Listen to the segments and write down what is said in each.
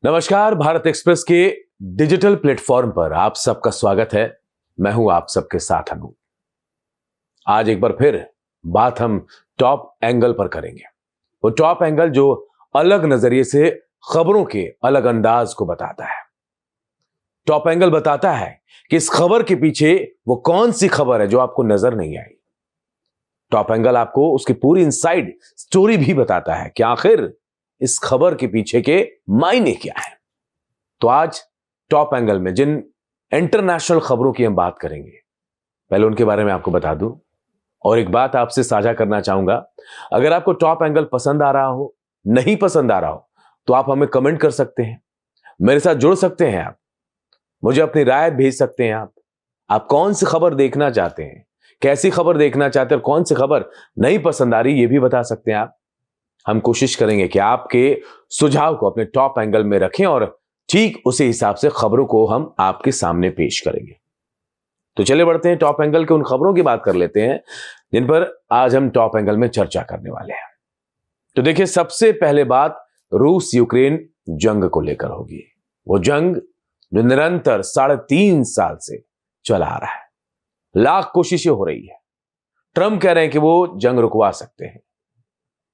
नमस्कार, भारत एक्सप्रेस के digital platform पर आप सबका स्वागत है। मैं हूं आप सबके साथ अनूप। आज एक बार फिर बात हम टॉप एंगल पर करेंगे। वो टॉप एंगल जो अलग नजरिए से खबरों के अलग अंदाज को बताता है। टॉप एंगल बताता है कि इस खबर के पीछे वो कौन सी खबर है जो आपको नजर नहीं आई। टॉप एंगल आपको उसकी पूरी इनसाइड स्टोरी भी बताता है कि आखिर इस खबर के पीछे के मायने क्या है। तो आज टॉप एंगल में जिन इंटरनेशनल खबरों की हम बात करेंगे, पहले उनके बारे में आपको बता दूं और एक बात आपसे साझा करना चाहूंगा। अगर आपको टॉप एंगल पसंद आ रहा हो, नहीं पसंद आ रहा हो, तो आप हमें कमेंट कर सकते हैं, मेरे साथ जुड़ सकते हैं, आप मुझे अपनी राय भेज सकते हैं। आप कौन सी खबर देखना चाहते हैं, कैसी खबर देखना चाहते हैं और कौन सी खबर नहीं पसंद आ रही, ये भी बता सकते हैं आप। हम कोशिश करेंगे कि आपके सुझाव को अपने टॉप एंगल में रखें और ठीक उसी हिसाब से खबरों को हम आपके सामने पेश करेंगे। तो चले बढ़ते हैं, टॉप एंगल के उन खबरों की बात कर लेते हैं जिन पर आज हम टॉप एंगल में चर्चा करने वाले हैं। तो देखिए, सबसे पहले बात रूस यूक्रेन जंग को लेकर होगी। वो जंग जो निरंतर 3.5 साल से चला आ रहा है, लाख कोशिशें हो रही है। ट्रंप कह रहे हैं कि वो जंग रुकवा सकते हैं,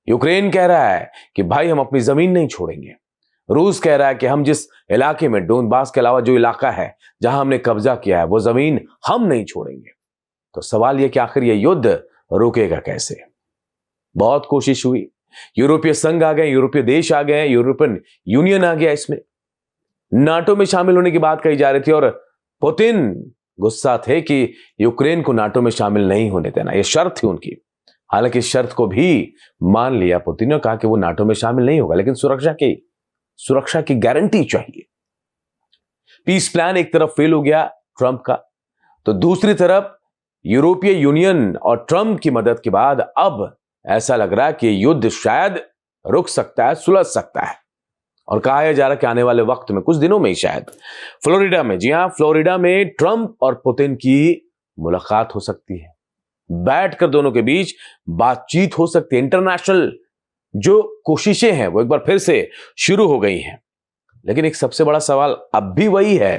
यूक्रेन कह रहा है कि भाई हम अपनी जमीन नहीं छोड़ेंगे, रूस कह रहा है कि हम जिस इलाके में डोनबास के अलावा जो इलाका है जहां हमने कब्जा किया है वो जमीन हम नहीं छोड़ेंगे। तो सवाल यह कि आखिर यह युद्ध रुकेगा कैसे। बहुत कोशिश हुई, यूरोपीय संघ आ गए, यूरोपीय देश आ गए, यूरोपियन यूनियन आ गया, इसमें नाटो में शामिल होने की बात कही जा रही थी और पुतिन गुस्सा थे कि यूक्रेन को नाटो में शामिल नहीं होने देना, यह शर्त थी उनकी। हालांकि इस शर्त को भी मान लिया पुतिन ने, कहा कि वो नाटो में शामिल नहीं होगा, लेकिन सुरक्षा की गारंटी चाहिए। पीस प्लान एक तरफ फेल हो गया ट्रंप का, तो दूसरी तरफ यूरोपीय यूनियन और ट्रंप की मदद के बाद अब ऐसा लग रहा है कि युद्ध शायद रुक सकता है, सुलझ सकता है। और कहा जा रहा है कि आने वाले वक्त में, कुछ दिनों में ही शायद फ्लोरिडा में, जी हां, फ्लोरिडा में ट्रंप और पुतिन की मुलाकात हो सकती है, बैठकर दोनों के बीच बातचीत हो सकती है। इंटरनेशनल जो कोशिशें हैं वो एक बार फिर से शुरू हो गई हैं। लेकिन एक सबसे बड़ा सवाल अब भी वही है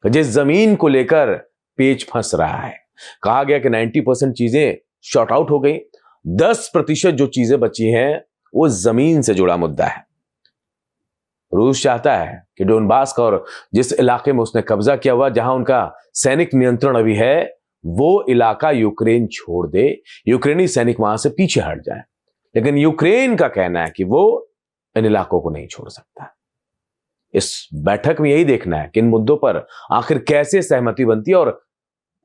कि जिस जमीन को लेकर पेच फंस रहा है, कहा गया कि 90% चीजें शॉर्ट आउट हो गई, 10% जो चीजें बची हैं वो जमीन से जुड़ा मुद्दा है। रूस चाहता है कि डोनबास का और जिस इलाके में उसने कब्जा किया हुआ, जहां उनका सैनिक नियंत्रण अभी है, वो इलाका यूक्रेन छोड़ दे, यूक्रेनी सैनिक वहां से पीछे हट जाए। लेकिन यूक्रेन का कहना है कि वो इन इलाकों को नहीं छोड़ सकता। इस बैठक में यही देखना है कि इन मुद्दों पर आखिर कैसे सहमति बनती है और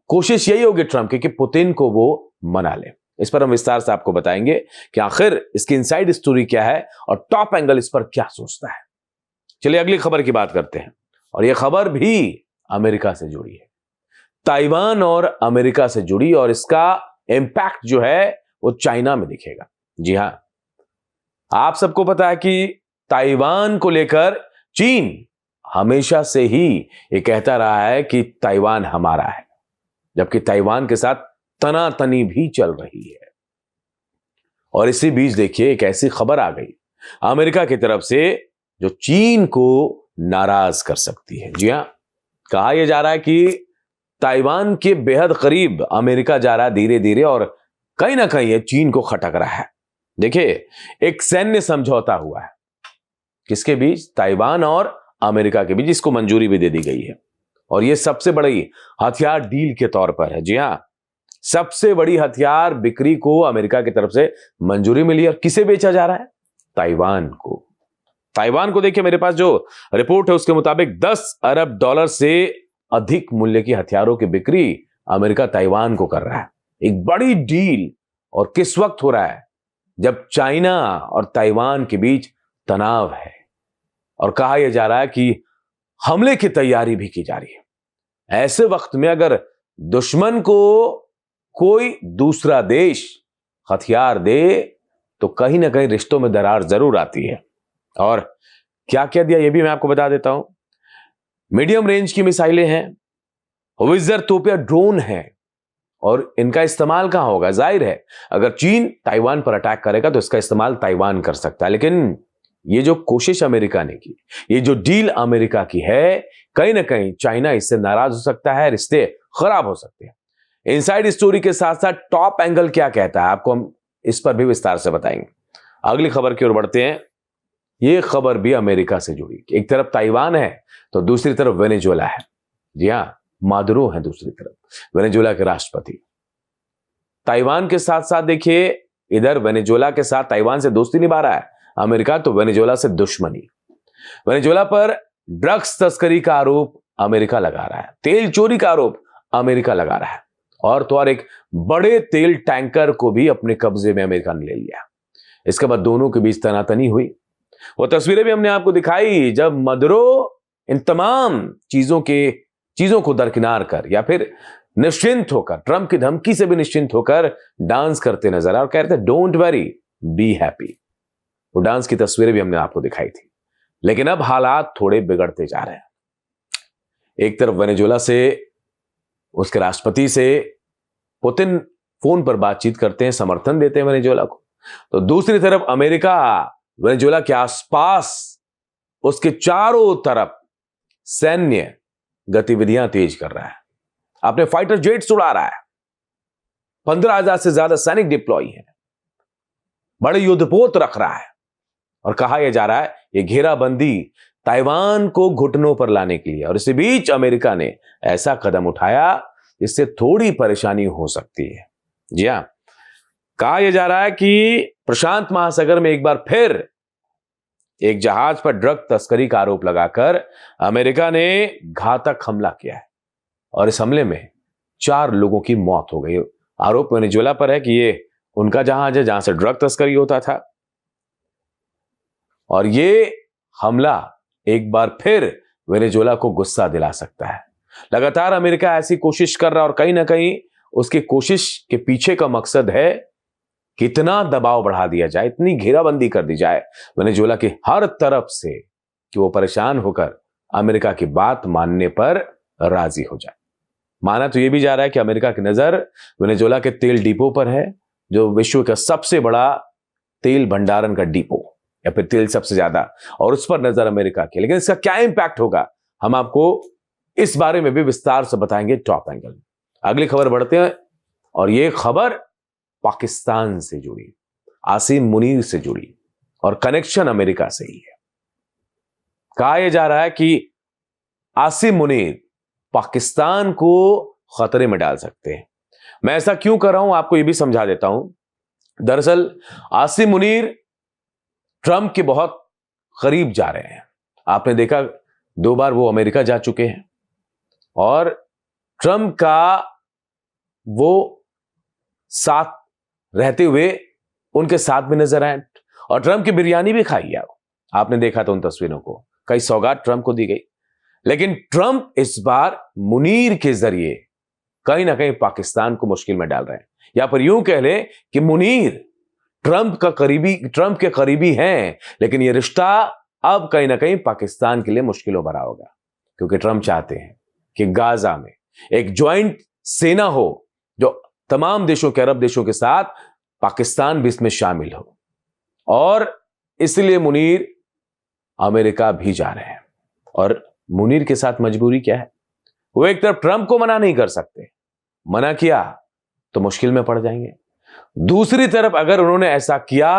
कोशिश यही होगी ट्रंप की कि पुतिन को वो मना ले। इस पर हम विस्तार से आपको बताएंगे कि आखिर इसकी इनसाइड स्टोरी क्या है और टॉप एंगल इस पर क्या सोचता है। चलिए अगली खबर की बात करते हैं, और यह खबर भी अमेरिका से जुड़ी है, ताइवान और अमेरिका से जुड़ी, और इसका इंपैक्ट जो है वो चाइना में दिखेगा। जी हां, आप सबको पता है कि ताइवान को लेकर चीन हमेशा से ही ये कहता रहा है कि ताइवान हमारा है, जबकि ताइवान के साथ तनातनी भी चल रही है। और इसी बीच देखिए एक ऐसी खबर आ गई अमेरिका की तरफ से जो चीन को नाराज कर सकती है। जी हां, कहा यह जा रहा है कि ताइवान के बेहद करीब अमेरिका जा रहा है धीरे धीरे, और कहीं ना कहीं ये चीन को खटक रहा है। देखिए, एक सैन्य समझौता हुआ है किसके बीच, ताइवान और अमेरिका के बीच, इसको मंजूरी भी दे दी गई है। और यह सबसे बड़ी हथियार डील के तौर पर है। जी हां, सबसे बड़ी हथियार बिक्री को अमेरिका की तरफ से मंजूरी मिली। और किसे बेचा जा रहा है, ताइवान को। ताइवान को देखिए, मेरे पास जो रिपोर्ट है उसके मुताबिक $10 अरब से अधिक मूल्य की हथियारों की बिक्री अमेरिका ताइवान को कर रहा है। एक बड़ी डील, और किस वक्त हो रहा है, जब चाइना और ताइवान के बीच तनाव है और कहा यह जा रहा है कि हमले की तैयारी भी की जा रही है। ऐसे वक्त में अगर दुश्मन को कोई दूसरा देश हथियार दे तो कहीं ना कहीं रिश्तों में दरार जरूर आती है। और क्या क्या दिया यह भी मैं आपको बता देता हूं। मीडियम रेंज की मिसाइलें हैं, विजर तोपिया ड्रोन है, और इनका इस्तेमाल कहां होगा, जाहिर है अगर चीन ताइवान पर अटैक करेगा तो इसका इस्तेमाल ताइवान कर सकता है। लेकिन ये जो कोशिश अमेरिका ने की, ये जो डील अमेरिका की है, कहीं ना कहीं चाइना इससे नाराज हो सकता है, रिश्ते खराब हो सकते हैं। इनसाइड स्टोरी के साथ साथ टॉप एंगल क्या कहता है, आपको हम इस पर भी विस्तार से बताएंगे। अगली खबर की ओर बढ़ते हैं। ये खबर भी अमेरिका से जुड़ी। एक तरफ ताइवान है तो दूसरी तरफ वेनेजुएला है। जी हां, मादुरो है दूसरी तरफ, वेनेजुएला के राष्ट्रपति। ताइवान के साथ साथ देखिए, इधर वेनेजुएला के साथ ताइवान से दोस्ती निभा रहा है अमेरिका, तो वेनेजुएला से दुश्मनी। वेनेजुएला पर ड्रग्स तस्करी का आरोप अमेरिका लगा रहा है, तेल चोरी का आरोप अमेरिका लगा रहा है, और तो और एक बड़े तेल टैंकर को भी अपने कब्जे में अमेरिका ने ले लिया। इसके बाद दोनों के बीच तनातनी हुई। वो तस्वीरें भी हमने आपको दिखाई जब मदुरो इन तमाम चीजों को दरकिनार कर या फिर निश्चिंत होकर, ट्रंप की धमकी से भी निश्चिंत होकर डांस करते नजर आए और कह रहे थे डोंट वरी बी हैप्पी। वो डांस की तस्वीरें भी हमने आपको दिखाई थी। लेकिन अब हालात थोड़े बिगड़ते जा रहे हैं। एक तरफ वेनेजुएला से, उसके राष्ट्रपति से पुतिन फोन पर बातचीत करते हैं, समर्थन देते हैं वेनेजुएला को, तो दूसरी तरफ अमेरिका वेनेजुएला के आसपास, उसके चारों तरफ सैन्य गतिविधियां तेज कर रहा है, अपने फाइटर जेट्स उड़ा रहा है, 15,000 से ज्यादा सैनिक डिप्लॉय हैं, बड़े युद्धपोत रख रहा है, और कहा यह जा रहा है यह घेराबंदी ताइवान को घुटनों पर लाने के लिए। और इसी बीच अमेरिका ने ऐसा कदम उठाया जिससे थोड़ी परेशानी हो सकती है। जी हां, कहा यह जा रहा है कि प्रशांत महासागर में एक बार फिर एक जहाज पर ड्रग तस्करी का आरोप लगाकर अमेरिका ने घातक हमला किया है, और इस हमले में 4 लोगों की मौत हो गई। आरोप वेनेजुएला पर है कि ये उनका जहाज है जहां से ड्रग तस्करी होता था, और ये हमला एक बार फिर वेनेजुएला को गुस्सा दिला सकता है। लगातार अमेरिका ऐसी कोशिश कर रहा है, और कहीं ना कहीं उसकी कोशिश के पीछे का मकसद है कितना दबाव बढ़ा दिया जाए, इतनी घेराबंदी कर दी जाए वेनेजुएला की हर तरफ से कि वो परेशान होकर अमेरिका की बात मानने पर राजी हो जाए। माना तो यह भी जा रहा है कि अमेरिका की नजर वेनेजुएला के तेल डिपो पर है, जो विश्व का सबसे बड़ा तेल भंडारण का डिपो, या फिर तेल सबसे ज्यादा, और उस पर नजर अमेरिका की। लेकिन इसका क्या इंपैक्ट होगा, हम आपको इस बारे में भी विस्तार से बताएंगे टॉप एंगल में। अगली खबर बढ़ते हैं, और यह खबर पाकिस्तान से जुड़ी, आसिम मुनीर से जुड़ी, और कनेक्शन अमेरिका से ही है। कहा यह जा रहा है कि आसिम मुनीर पाकिस्तान को खतरे में डाल सकते हैं। मैं ऐसा क्यों कर रहा हूं आपको यह भी समझा देता हूं। दरअसल आसिम मुनीर ट्रंप के बहुत करीब जा रहे हैं। आपने देखा 2 बार वो अमेरिका जा चुके हैं, और ट्रंप का वो साथ रहते हुए उनके साथ में नजर आए, और ट्रंप की बिरयानी भी खाई है। आपने देखा था उन तस्वीरों को, कई सौगात ट्रंप को दी गई। लेकिन ट्रंप इस बार मुनीर के जरिए कहीं ना कहीं पाकिस्तान को मुश्किल में डाल रहे हैं, या फिर यूं कह लें कि मुनीर ट्रंप के करीबी हैं, लेकिन यह रिश्ता अब कहीं ना कहीं पाकिस्तान के लिए मुश्किलों भरा होगा, क्योंकि ट्रंप चाहते हैं कि गाजा में एक ज्वाइंट सेना हो, जो तमाम देशों के, अरब देशों के साथ पाकिस्तान भी इसमें शामिल हो, और इसलिए मुनीर अमेरिका भी जा रहे हैं। और मुनीर के साथ मजबूरी क्या है, वो एक तरफ ट्रंप को मना नहीं कर सकते, मना किया तो मुश्किल में पड़ जाएंगे। दूसरी तरफ अगर उन्होंने ऐसा किया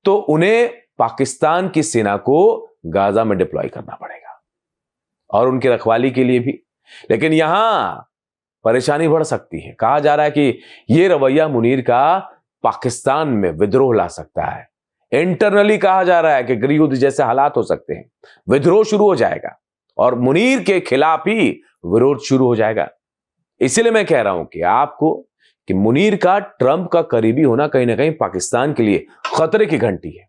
तो उन्हें पाकिस्तान की सेना को गाजा में डिप्लॉय करना पड़ेगा, और उनकी रखवाली के लिए भी। लेकिन यहां परेशानी बढ़ सकती है। कहा जा रहा है कि यह रवैया मुनीर का पाकिस्तान में विद्रोह ला सकता है। इंटरनली कहा जा रहा है कि गृह युद्ध जैसे हालात हो सकते हैं, विद्रोह शुरू हो जाएगा, और मुनीर के खिलाफ ही विरोध शुरू हो जाएगा। इसलिए मैं कह रहा हूं कि आपको कि मुनीर का ट्रंप का करीबी होना कहीं ना कहीं पाकिस्तान के लिए खतरे की घंटी है।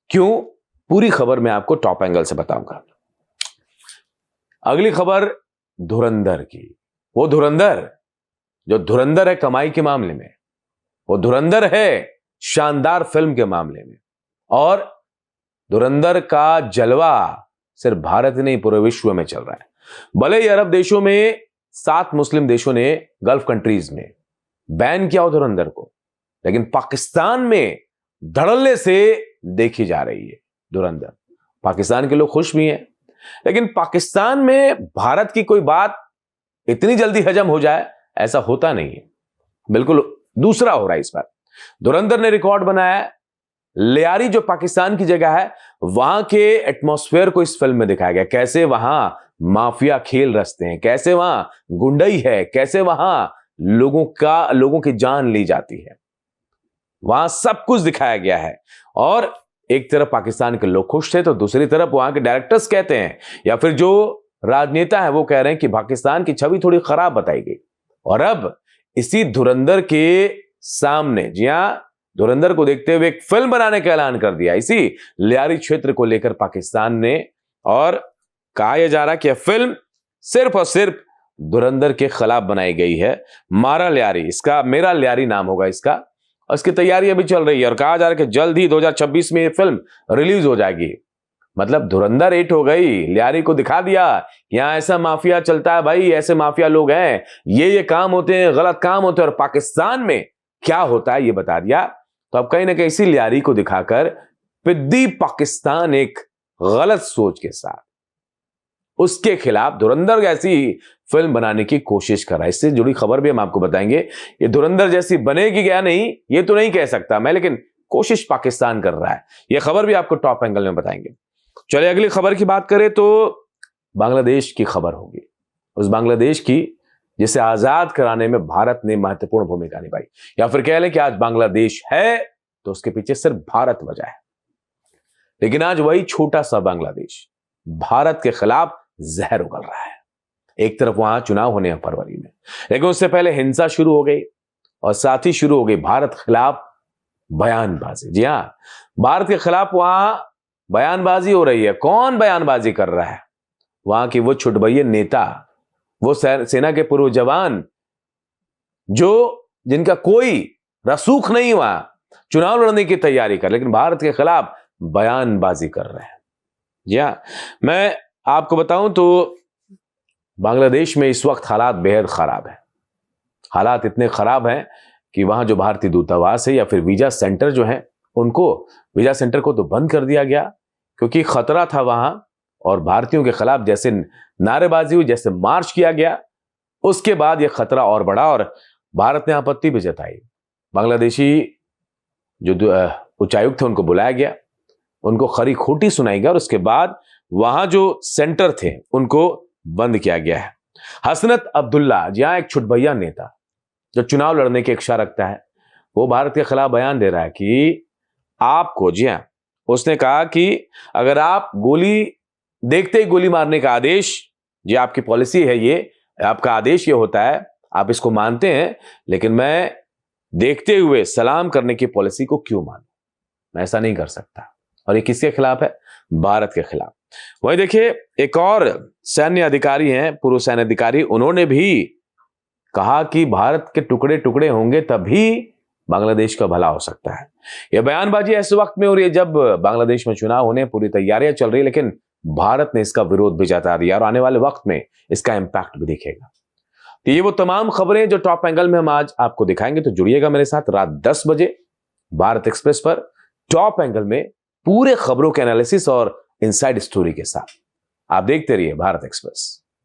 क्यों, पूरी खबर मैं आपको टॉप एंगल से बताऊंगा। अगली खबर धुरंधर की। वो धुरंधर जो धुरंधर है कमाई के मामले में, वो धुरंधर है शानदार फिल्म के मामले में, और धुरंधर का जलवा सिर्फ भारत नहीं पूरे विश्व में चल रहा है। भले ही अरब देशों में 7 मुस्लिम देशों ने, गल्फ कंट्रीज में बैन किया हो धुरंधर को, लेकिन पाकिस्तान में धड़ल्ले से देखी जा रही है। धुरंधर। पाकिस्तान के लोग खुश भी हैं, लेकिन पाकिस्तान में भारत की कोई बात इतनी जल्दी हजम हो जाए ऐसा होता नहीं है। बिल्कुल दूसरा हो रहा है इस बार। धुरंधर ने रिकॉर्ड बनाया। लियारी जो पाकिस्तान की जगह है, वहां के एटमॉस्फेयर को इस फिल्म में दिखाया गया, कैसे वहां माफिया खेल रचते हैं, कैसे वहां गुंडई है, कैसे वहां लोगों की जान ली जाती है। वहां सब कुछ दिखाया गया है। और एक तरफ पाकिस्तान के लोग खुश थे तो दूसरी तरफ वहां के डायरेक्टर्स कहते हैं या फिर जो राजनेता है वो कह रहे हैं कि पाकिस्तान की छवि थोड़ी खराब बताई गई। और अब इसी धुरंधर के सामने, जी हां, धुरंधर को देखते हुए एक फिल्म बनाने का ऐलान कर दिया इसी लियारी क्षेत्र को लेकर पाकिस्तान ने। और कहा यह जा रहा कि यह फिल्म सिर्फ और सिर्फ धुरंधर के खिलाफ बनाई गई है। मारा लियारी, इसका मेरा लियारी नाम होगा इसका, और इसकी तैयारी अभी चल रही है और कहा जा रहा है कि जल्द ही 2026 में यह फिल्म रिलीज हो जाएगी। मतलब धुरंधर हिट हो गई, लियारी को दिखा दिया यहां ऐसा माफिया चलता है भाई, ऐसे माफिया लोग हैं, ये काम होते हैं, गलत काम होते हैं, और पाकिस्तान में क्या होता है ये बता दिया। तो अब कहीं ना कहीं इसी लियारी को दिखाकर पिद्दी पाकिस्तान एक गलत सोच के साथ उसके खिलाफ धुरंधर जैसी फिल्म बनाने की कोशिश कर रहा है। इससे जुड़ी खबर भी हम आपको बताएंगे। ये धुरंधर जैसी बनेगी क्या नहीं ये तो नहीं कह सकता मैं, लेकिन कोशिश पाकिस्तान कर रहा है। ये खबर भी आपको टॉप एंगल में बताएंगे। चलिए अगली खबर की बात करें तो बांग्लादेश की खबर होगी, उस बांग्लादेश की जिसे आजाद कराने में भारत ने महत्वपूर्ण भूमिका निभाई, या फिर कह लें कि आज बांग्लादेश है तो उसके पीछे सिर्फ भारत वजह है। लेकिन आज वही छोटा सा बांग्लादेश भारत के खिलाफ जहर उगल रहा है। एक तरफ वहां चुनाव होने हैं फरवरी में, लेकिन उससे पहले हिंसा शुरू हो गई और साथ ही शुरू हो गई भारत खिलाफ बयानबाजी। जी हां, भारत के खिलाफ वहां बयानबाजी हो रही है। कौन बयानबाजी कर रहा है? वहां की वो छुटभैये नेता, वो सेना के पूर्व जवान जिनका कोई रसूख नहीं हुआ चुनाव लड़ने की तैयारी कर, लेकिन भारत के खिलाफ बयानबाजी कर रहे हैं। जी हां, मैं आपको बताऊं तो बांग्लादेश में इस वक्त हालात बेहद खराब है। हालात इतने खराब हैं कि वहां जो भारतीय दूतावास है या फिर वीजा सेंटर जो है वीजा सेंटर को तो बंद कर दिया गया क्योंकि खतरा था वहां, और भारतीयों के खिलाफ जैसे नारेबाजी हुई, जैसे मार्च किया गया, उसके बाद यह खतरा और बढ़ा और भारत ने आपत्ति भी जताई। बांग्लादेशी जो उच्चायुक्त थे उनको बुलाया गया, उनको खरी खोटी सुनाई गया और उसके बाद वहां जो सेंटर थे उनको बंद किया गया है। हसनत अब्दुल्ला, जहां एक छुटभैया नेता जो चुनाव लड़ने की इच्छा रखता है, वो भारत के खिलाफ बयान दे रहा है कि आपको, जी हां, उसने कहा कि अगर आप गोली देखते ही गोली मारने का आदेश, जी आपकी पॉलिसी है, ये आपका आदेश ये होता है, आप इसको मानते हैं, लेकिन मैं देखते हुए सलाम करने की पॉलिसी को क्यों मानूं? मैं ऐसा नहीं कर सकता। और ये किसके खिलाफ है? भारत के खिलाफ। वही देखिए एक और सैन्य अधिकारी हैं, पूर्व सैन्य अधिकारी, उन्होंने भी कहा कि भारत के टुकड़े टुकड़े होंगे तभी बांग्लादेश का भला हो सकता है। यह बयानबाजी ऐसे वक्त में हो रही है जब बांग्लादेश में चुनाव होने पूरी तैयारियां चल रही है, लेकिन भारत ने इसका विरोध भी जता दिया और आने वाले वक्त में इसका इंपैक्ट भी दिखेगा। तो ये वो तमाम खबरें जो टॉप एंगल में हम आज आपको दिखाएंगे, तो जुड़िएगा मेरे साथ रात 10 बजे भारत एक्सप्रेस पर टॉप एंगल में पूरे खबरों के एनालिसिस और इनसाइड स्टोरी के साथ। आप देखते रहिए भारत एक्सप्रेस।